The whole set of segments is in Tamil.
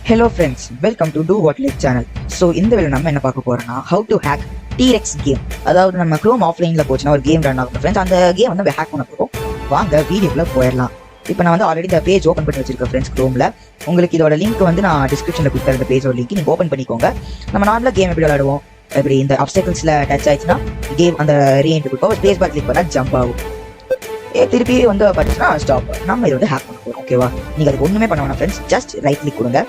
Hello friends, welcome to Do What Like channel. So இந்த வீடியோ நம்ம என்ன பார்க்க போறோம்னா how to hack T-Rex game. அதாவது நம்ம Chrome offlineல போச்சுனா ஒரு கேம் ரன் ஆகும் ஃப்ரெண்ட்ஸ். அந்த கேம் வந்து ஹேக் பண்ண போறோம். வாங்க வீடியோக்குள்ள போயிடலாம். இப்போ நான் வந்து ஆல்ரெடி இந்த பேஜ் ஓபன் பண்ணி வச்சிருக்கேன் ஃப்ரெண்ட்ஸ் Chromeல. உங்களுக்கு இதோட லிங்க் வந்து நான் டிஸ்கிரிப்ஷன்ல கொடுத்துறேன். இந்த பேஜோட லிங்க் நீங்க ஓபன் பண்ணிக்கோங்க. நம்ம நார்மலா கேம் எப்படி விளையாடுவோம், இப்படி இந்த அப்ஸ்டக்கிள்ஸ்ல டச் ஆயிடுச்சுன்னா கேம் அந்த ரீஎன்ட்ரி கொடுப்போம். ஸ்பேஸ் பார் கிளிக் பண்ணா ஜம்ப் ஆகும். திருப்பி வந்து பார்த்தீங்கன்னா ஸ்டாப். நம்ம இதை வந்து ஹேக் பண்ண போறோம். ஓகேவா? நீங்க அதுக்கு ஒண்ணுமே பண்ண வேணாம் ஃப்ரெண்ட்ஸ். ஜஸ்ட் ரைட் கிளிக் கொடுங்க.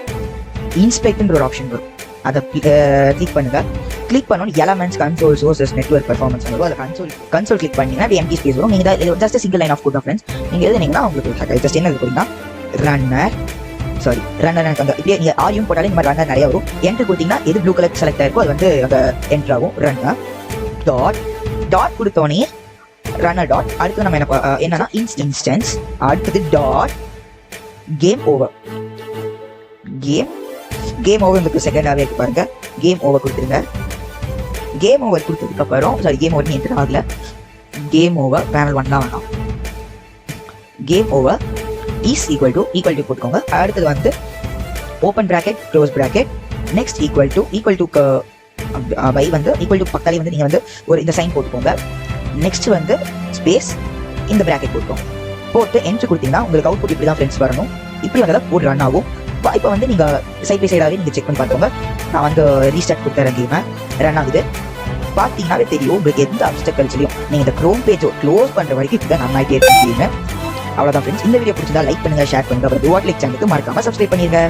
இன்ஸ்பெக்ட்ன்ற ஒரு ஆப்ஷன் வரும், அதை கிளிக் பண்ணுங்க. கிளிக் பண்ணணும் elements, console, sources, network performance வரும். அதை கன்சோல் கிளிக் பண்ணீங்கன்னா எம்டி ஸ்பேஸ் வரும். நீங்க just single line of code friends. நீங்க எழுதுனீங்கன்னா உங்களுக்கு ஜஸ்ட் என்ன இருக்குன்னா ரன்னர் அந்த இப்படியே நீங்க ஆரியும் போட்டாலே இந்த மாதிரி ரன்னர் நிறைய வரும். என்ட்ரு கொடுத்தீங்கன்னா எது ப்ளூ கலர் செலக்ட் ஆயிருக்கும் அது வந்து அந்த என்ட்ரு ஆகும். ரன்னர் டாட் கொடுத்தோடனே ரன்னர் டாட். அடுத்து நம்ம என்னன்னா இன்ஸ்டன்ஸ். அடுத்தது dot game over. Game over உங்களுக்கு செகண்டாகவே இருக்கு பாருங்க. கேம் ஓவர் கொடுத்துருங்க. கேம் ஓவர் கொடுத்ததுக்கு அப்புறம் கேம் ஓவர் என்ட்ரு ஆகல. கேம் ஓவர் பேனல் 1 தான் வேணாம். Game over is equal to போட்டுக்கோங்க. அடுத்தது வந்து open bracket close bracket next equal to by வந்து ஈக்குவல் டு பக்கத்தாலே வந்து நீங்கள் வந்து ஒரு இந்த சைன் போட்டுக்கோங்க. நெக்ஸ்ட் வந்து ஸ்பேஸ் இந்த பிராக்கெட் போட்டுக்கோங்க. போட்டு என்ட்ரு கொடுத்தீங்கன்னா உங்களுக்கு அவுட்புட் இப்படி தான் ஃப்ரெண்ட்ஸ் வரணும். இப்படி வந்தால் போட்டு ரன் ஆகும். இப்போ வந்து நீங்கள் சைட் பை சைடாகவே நீங்கள் செக் பண்ணி பார்த்துக்கோங்க. நான் வந்து ரீஸ்டார்ட் கொடுத்துறேன். கேமை ரன் ஆகுது. பார்த்தீங்கன்னாவே தெரியும் உங்களுக்கு எந்த அப்ஸ்டக்கல்ஸ்லையும் நீங்கள் இந்த க்ரோம் பேஜை க்ளோஸ் பண்ணுற வரைக்கும் இப்போ தான் ரன் ஆகிட்டே இருக்கீங்க. அவ்வளோதான் ஃப்ரெண்ட்ஸ். இந்த வீடியோ பிடிச்சிருந்தா லைக் பண்ணுங்கள், ஷேர் பண்ணுங்கள். அப்புறம் Do What Like சேனலுக்கு மறக்காமல் சப்ஸ்கிரைப் பண்ணிடுங்க.